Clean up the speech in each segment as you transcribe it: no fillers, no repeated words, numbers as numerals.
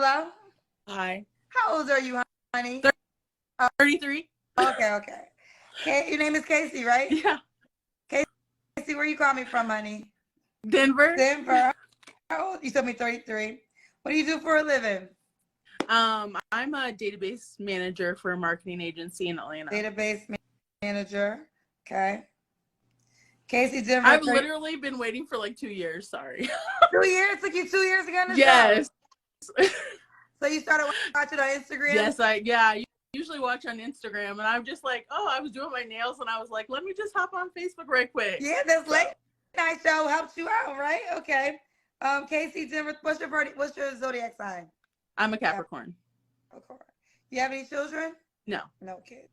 Hello? Hi. How old are you, honey? 33? Okay, okay. Your name is Casey, right? Yeah. Casey, where you call me from, honey? Denver. Denver. How old? You told me 33. What do you do for a living? I'm a database manager for a marketing agency in Atlanta. Database manager. Okay. Casey Denver. I've literally been waiting for like 2 years. Sorry. 2 years? Took you 2 years to get on the Yes. show? So you started watching on Instagram? Yes, I usually watch on Instagram, and I'm just like, oh, I was doing my nails, and I was like, let me just hop on Facebook right quick. Yeah, this late night show helps you out, right? Okay. Casey Denver, what's your zodiac sign? I'm a Capricorn. Capricorn. You have any children? No. No kids.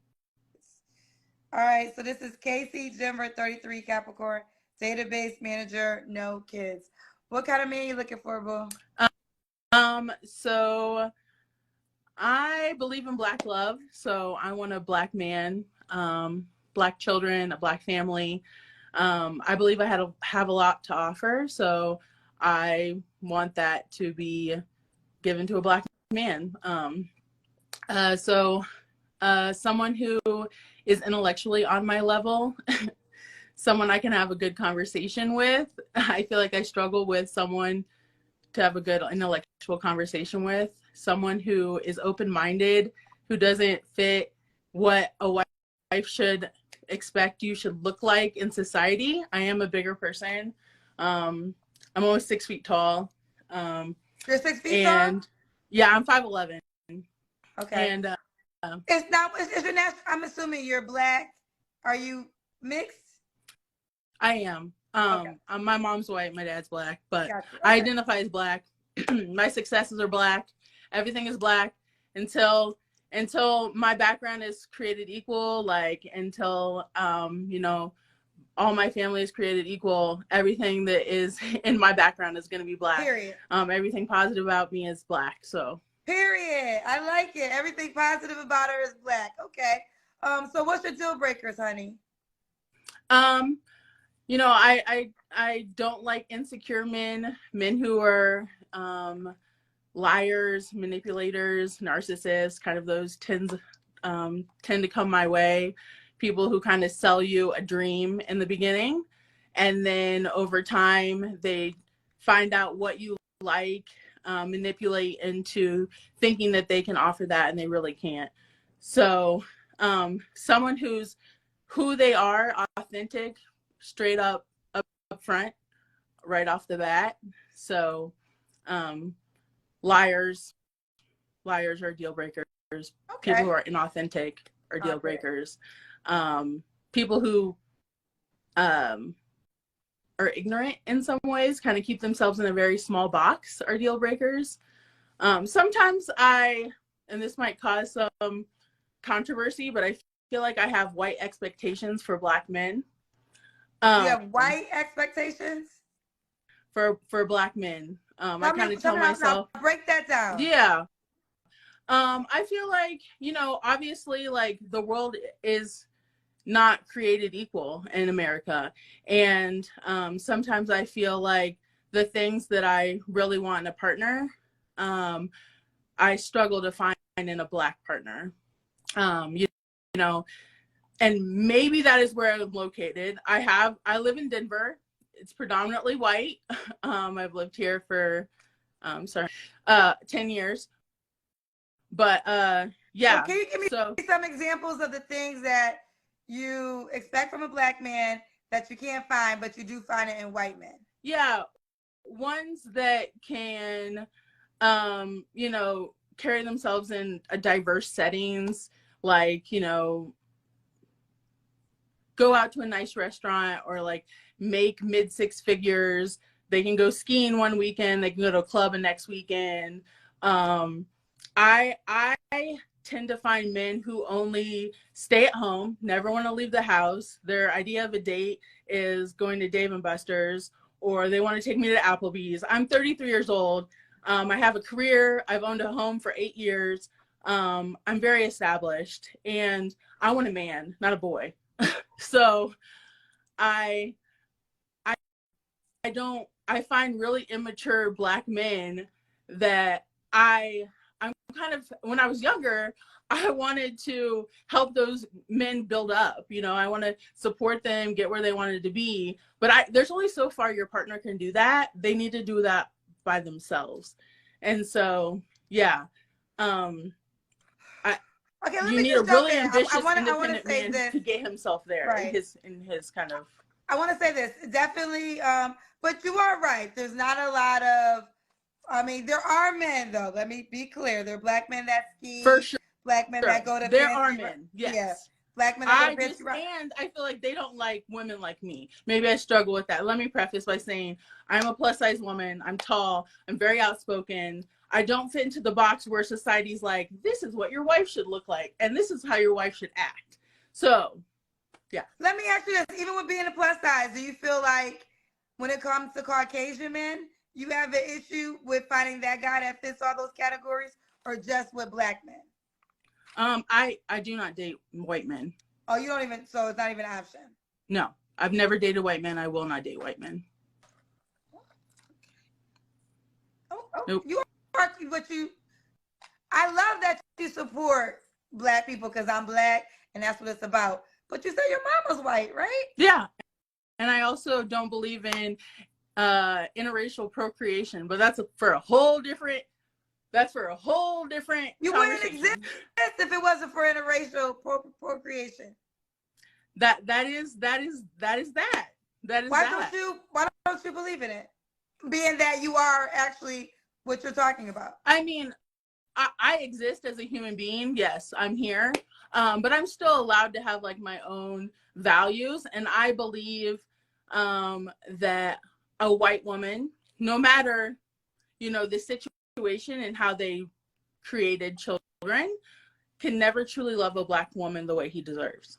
All right, so this is Casey Denver, 33, Capricorn, database manager, no kids. What kind of man you looking for, boo? So I believe in Black love, so I want a Black man, Black children, a Black family. I believe I have a lot to offer, so I want that to be given to a Black man. Someone who is intellectually on my level, someone I can have a good conversation with. I feel like I struggle with someone to have a good intellectual conversation with. Someone who is open-minded, who doesn't fit what a wife should expect you should look like in society. I am a bigger person. I'm almost 6 feet tall. You're 6 feet tall? Yeah, I'm 5'11". Okay. And it's your national. I'm assuming you're Black. Are you mixed? I am. Okay. My mom's white, my dad's Black, but Gotcha. Okay. I identify as Black. My successes are Black. Everything is Black until my background is created equal. Like until all my family is created equal. Everything that is in my background is going to be Black. Period. Everything positive about me is Black. So. Period. I like it. Everything positive about her is Black. Okay. So what's your deal breakers, honey? I don't like insecure men who are liars, manipulators, narcissists, kind of those tend to come my way. People who kind of sell you a dream in the beginning, and then over time they find out what you like, manipulate into thinking that they can offer that, and they really can't. So someone who's who they are, authentic, straight up front, right off the bat. So liars are deal breakers. Okay. People who are inauthentic are deal breakers. People who are ignorant in some ways, kind of keep themselves in a very small box, are deal breakers. Sometimes and this might cause some controversy, but I feel like I have white expectations for Black men. You have white expectations? For Black men. I kind of tell myself. Break that down. Yeah. I feel like, obviously, like, the world is not created equal in America. And sometimes I feel like the things that I really want in a partner, I struggle to find in a Black partner. And maybe that is where I'm located. I live in Denver. It's predominantly white. I've lived here for 10 years. But yeah. Can you give me some examples of the things that you expect from a Black man that you can't find, but you do find it in white men? Yeah. Ones that can, carry themselves in a diverse settings, like, go out to a nice restaurant, or like make mid 6 figures. They can go skiing one weekend. They can go to a club the next weekend. I tend to find men who only stay at home, never want to leave the house. Their idea of a date is going to Dave & Buster's, or they want to take me to Applebee's. I'm 33 years old. I have a career. I've owned a home for 8 years. I'm very established, and I want a man, not a boy. So I find really immature Black men that I'm kind of, when I was younger, I wanted to help those men build up. You know, I want to support them, get where they wanted to be. But there's only so far your partner can do that. They need to do that by themselves. And so, yeah. Okay, let You me need a just jump really in. ambitious, I want to independent say man this. to get himself there Right. in his kind of. I want to say this. Definitely, but you are right. There's not a lot of, I mean, there are men though. Let me be clear. There are black men that ski. For sure. Black men that go to there fancy, are men. Yes. Yeah. Black men that go to fancy. And I feel like they don't like women like me. Maybe I struggle with that. Let me preface by saying I'm a plus size woman. I'm tall. I'm very outspoken. I don't fit into the box where society's like, this is what your wife should look like, and this is how your wife should act. So, yeah. Let me ask you this. Even with being a plus size, do you feel like when it comes to Caucasian men, you have an issue with finding that guy that fits all those categories, or just with black men? I do not date white men. Oh, you don't even, so it's not even an option? No, I've never dated white men. I will not date white men. Nope. You are, but I love that you support black people because I'm black and that's what it's about. But you say your mama's white, right? Yeah. And I also don't believe in interracial procreation, but that's for a whole different You wouldn't exist if it wasn't for interracial procreation. That is that. Why don't you believe in it? Being that you are actually what you're talking about. I mean, I exist as a human being. Yes, I'm here. But I'm still allowed to have like my own values. And I believe that a white woman, no matter, you know, the situation and how they created children, can never truly love a black woman the way he deserves.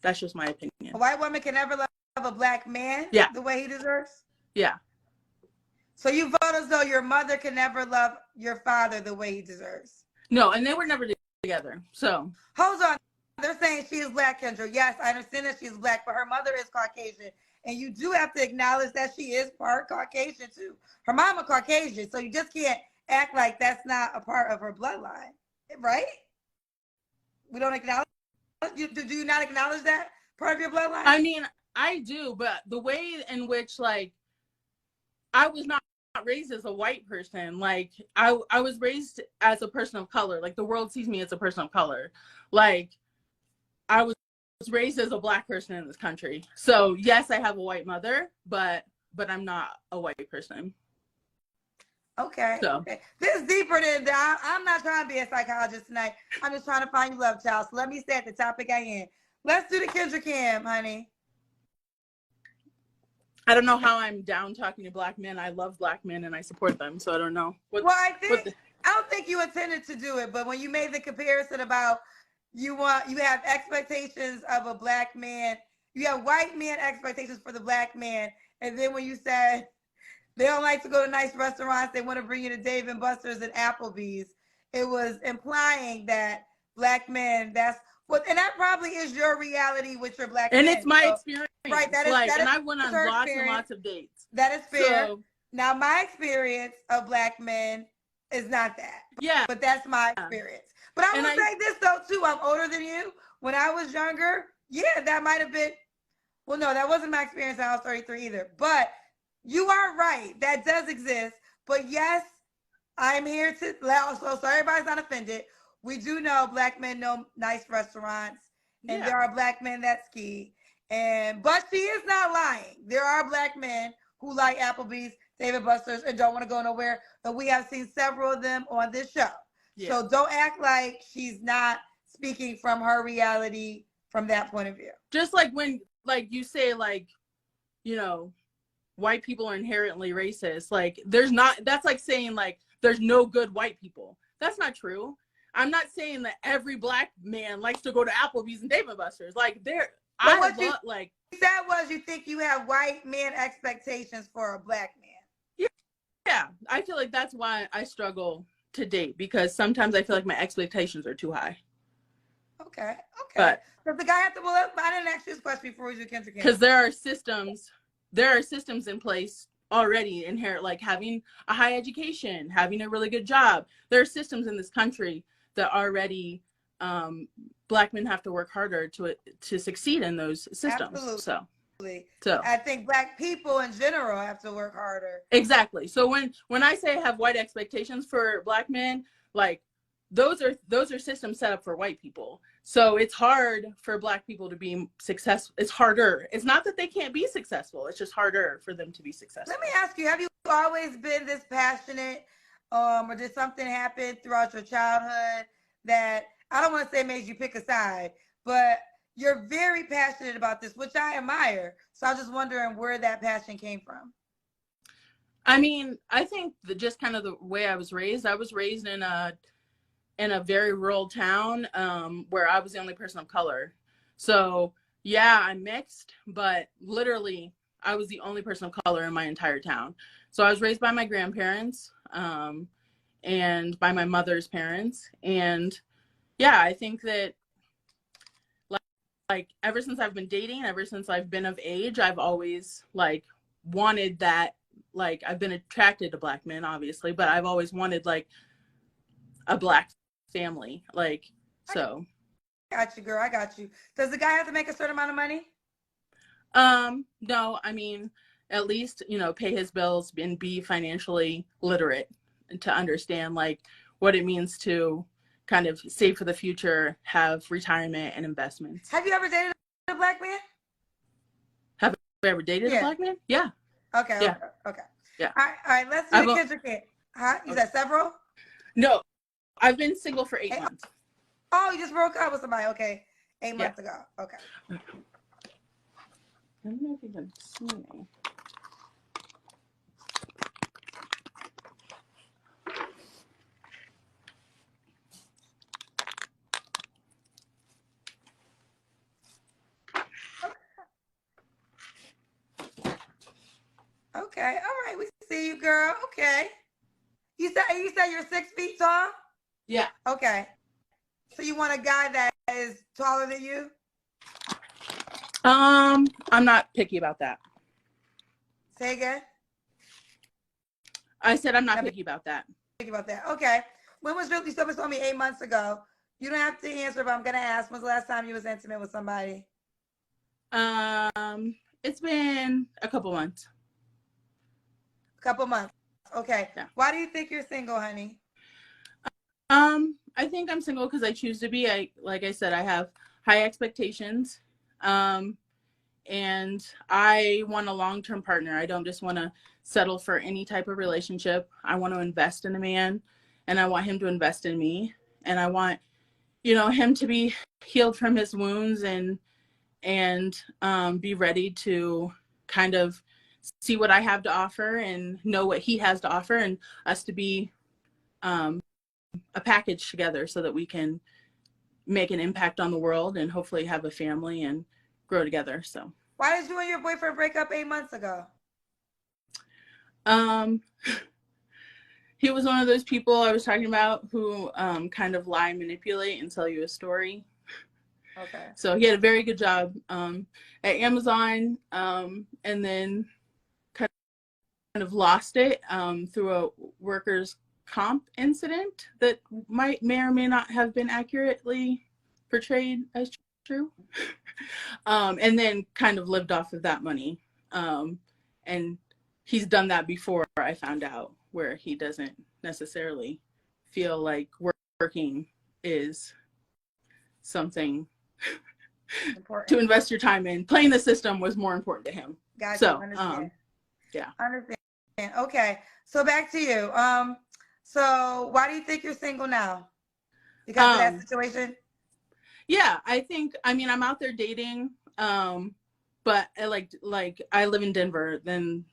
That's just my opinion. A white woman can never love a black man the way he deserves? Yeah. So you vote as though your mother can never love your father the way he deserves? No, and they were never together. So hold on. They're saying she is black, Kendra. Yes, I understand that she's black, but her mother is Caucasian. And you do have to acknowledge that she is part Caucasian too. Her mama Caucasian, so you just can't act like that's not a part of her bloodline, right? We don't acknowledge. Do you not acknowledge that part of your bloodline? I mean, I do, but the way in which, like, I was not raised as a white person. Like, I was raised as a person of color. Like, the world sees me as a person of color. Like, I was raised as a black person in this country. So yes, I have a white mother, but I'm not a white person. Okay. So. Okay. This is deeper than that. I'm not trying to be a psychologist tonight. I'm just trying to find you love, child. So let me stay at the topic I am. Let's do the Kendra Cam, honey. I don't know how I'm down talking to black men. I love black men and I support them. So I don't know. I don't think you intended to do it, but when you made the comparison about you have expectations of a black man, you have white man expectations for the black man, and then when you said they don't like to go to nice restaurants, they want to bring you to Dave and Buster's and Applebee's, it was implying that black men, and that probably is your reality with your black and men. It's my experience. Right, and I went on lots and lots of dates. That is fair. So, now, my experience of black men is not that. Yeah. But that's my experience. But I will say this, though, too. I'm older than you. When I was younger, that might have been, well, no, that wasn't my experience when I was 33 either. But you are right. That does exist. But yes, I'm here to, so everybody's not offended. We do know black men know nice restaurants. And there are black men that ski. But she is not lying. There are black men who like Applebee's, Dave & Buster's, and don't want to go nowhere. And we have seen several of them on this show. Yeah. So don't act like she's not speaking from her reality from that point of view. Just like when, like you say, like, you know, white people are inherently racist. Like, that's like saying, like, there's no good white people. That's not true. I'm not saying that every black man likes to go to Applebee's and Dave & Buster's. Like, you think you have white man expectations for a black man. Yeah. I feel like that's why I struggle to date, because sometimes I feel like my expectations are too high. Okay. But does the guy have to, I didn't ask you this question before we do Kendra Cam. Because there are systems in place already inherit, like having a high education, having a really good job. There are systems in this country that already Black men have to work harder to succeed in those systems. Absolutely. So I think Black people in general have to work harder. Exactly. So when I say I have white expectations for Black men, like those are systems set up for white people. So it's hard for Black people to be successful. It's harder. It's not that they can't be successful. It's just harder for them to be successful. Let me ask you, have you always been this passionate, or did something happen throughout your childhood that, I don't want to say made you pick a side, but you're very passionate about this, which I admire. So I was just wondering where that passion came from. I mean, I think just kind of the way I was raised in a very rural town, where I was the only person of color. So yeah, I'm mixed, but literally I was the only person of color in my entire town. So I was raised by my grandparents, and by my mother's parents. And yeah, I think that like ever since I've been dating, ever since I've been of age, I've always like wanted that. Like I've been attracted to Black men, obviously, but I've always wanted like a Black family. Like, so. I got you, girl. I got you. Does the guy have to make a certain amount of money? No, I mean, at least, pay his bills and be financially literate to understand like what it means to kind of save for the future, have retirement and investments. Have you ever dated a Black man? Have you ever dated a Black man? Yeah. Okay. Yeah. Okay. Yeah. All right. Let's do the Kendrick hit. Huh? You said several? No, I've been single for 8 months. Oh, you just broke up with somebody. Okay. 8 months ago. Okay. I don't know if you can see me. Okay. All right. We see you, girl. Okay. You said you're 6 feet tall? Yeah. Okay. So you want a guy that is taller than you? I'm not picky about that. Say again? I said I'm not picky about that. Picky about that. Okay. When was really someone told me 8 months ago? You don't have to answer, but I'm gonna ask. When's the last time you was intimate with somebody? It's been a couple months. A couple months. Okay. Yeah. Why do you think you're single, honey? I think I'm single because I choose to be. Like I said, I have high expectations. And I want a long-term partner. I don't just want to settle for any type of relationship. I want to invest in a man, and I want him to invest in me. And I want, him to be healed from his wounds and be ready to kind of see what I have to offer and know what he has to offer, and us to be a package together so that we can make an impact on the world and hopefully have a family and grow together. So why did you and your boyfriend break up 8 months ago? He was one of those people I was talking about who kind of lie, manipulate, and tell you a story. Okay. So he had a very good job at Amazon, and then kind of lost it through a workers' comp incident that may or may not have been accurately portrayed as true. And then kind of lived off of that money. And he's done that before, I found out, where he doesn't necessarily feel like working is something important to invest your time in. Playing the system was more important to him. Gotcha. So, understand. Yeah. Understand. Okay. So back to you. So why do you think you're single now? Because of that situation? Yeah, I'm out there dating, but I live in Denver, then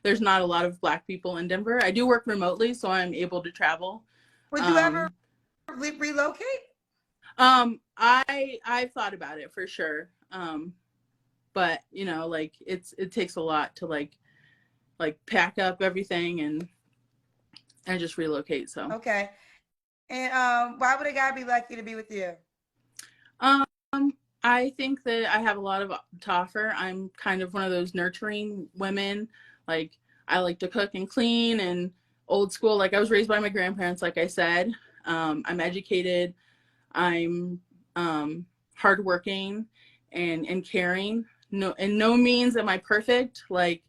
there's not a lot of Black people in Denver. I do work remotely, so I'm able to travel. Would you ever relocate? I've thought about it for sure. But it takes a lot to like pack up everything and just relocate. So okay. And why would a guy be lucky to be with you? I think that I have a lot to offer. I'm kind of one of those nurturing women. Like, I like to cook and clean and old school. Like, I was raised by my grandparents, like I said. I'm educated. I'm hardworking and caring. No, in no means am I perfect. Like,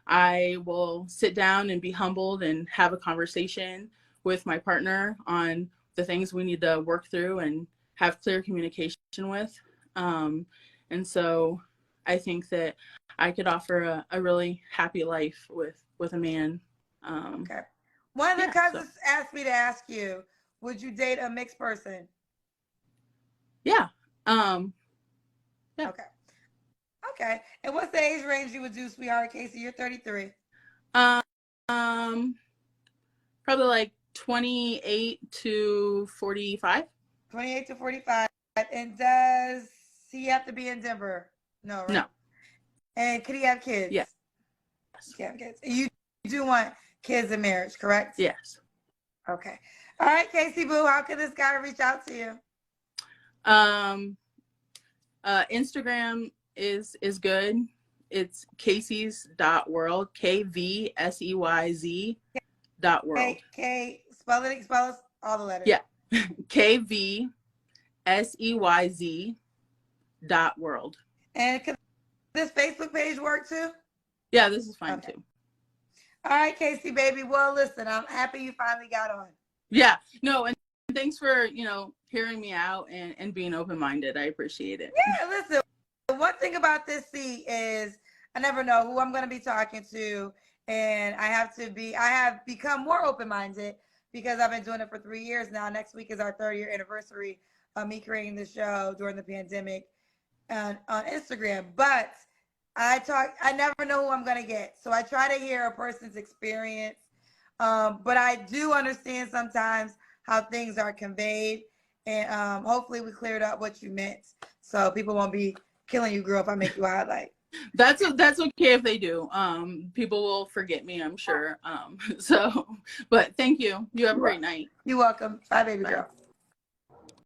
I will sit down and be humbled and have a conversation with my partner on the things we need to work through and have clear communication with. And so I think that I could offer a really happy life with a man. Okay. One of the cousins asked me to ask you, would you date a mixed person? Yeah. Yeah. Okay. Okay. And what's the age range you would do, sweetheart? Casey, you're 33. Probably like 28 to 45. 28 to 45. And does he have to be in Denver? No, right? No. And could he have kids? Yes. He have kids. You do want kids in marriage, correct? Yes. Okay. All right, Casey Boo, how can this guy reach out to you? Instagram is good. It's Casey's.world, KVSEYZ.world. Spell it all the letters. Yeah. KVSEYZ.world. And can this Facebook page work too? Yeah, this is fine too. All right, Casey, baby. Well, listen, I'm happy you finally got on. Yeah. No, and thanks for, hearing me out and being open-minded. I appreciate it. Yeah, listen, one thing about this seat is I never know who I'm going to be talking to. And I have become more open-minded because I've been doing it for 3 years now. Next week is our 3rd-year anniversary of me creating the show during the pandemic on Instagram. But I never know who I'm going to get. So I try to hear a person's experience. But I do understand sometimes how things are conveyed. And hopefully we cleared up what you meant. So people won't be killing you, girl, if I make you a highlight. That's okay if they do. People will forget me, I'm sure. But thank you. You have a great night. You're welcome. Bye, baby girl.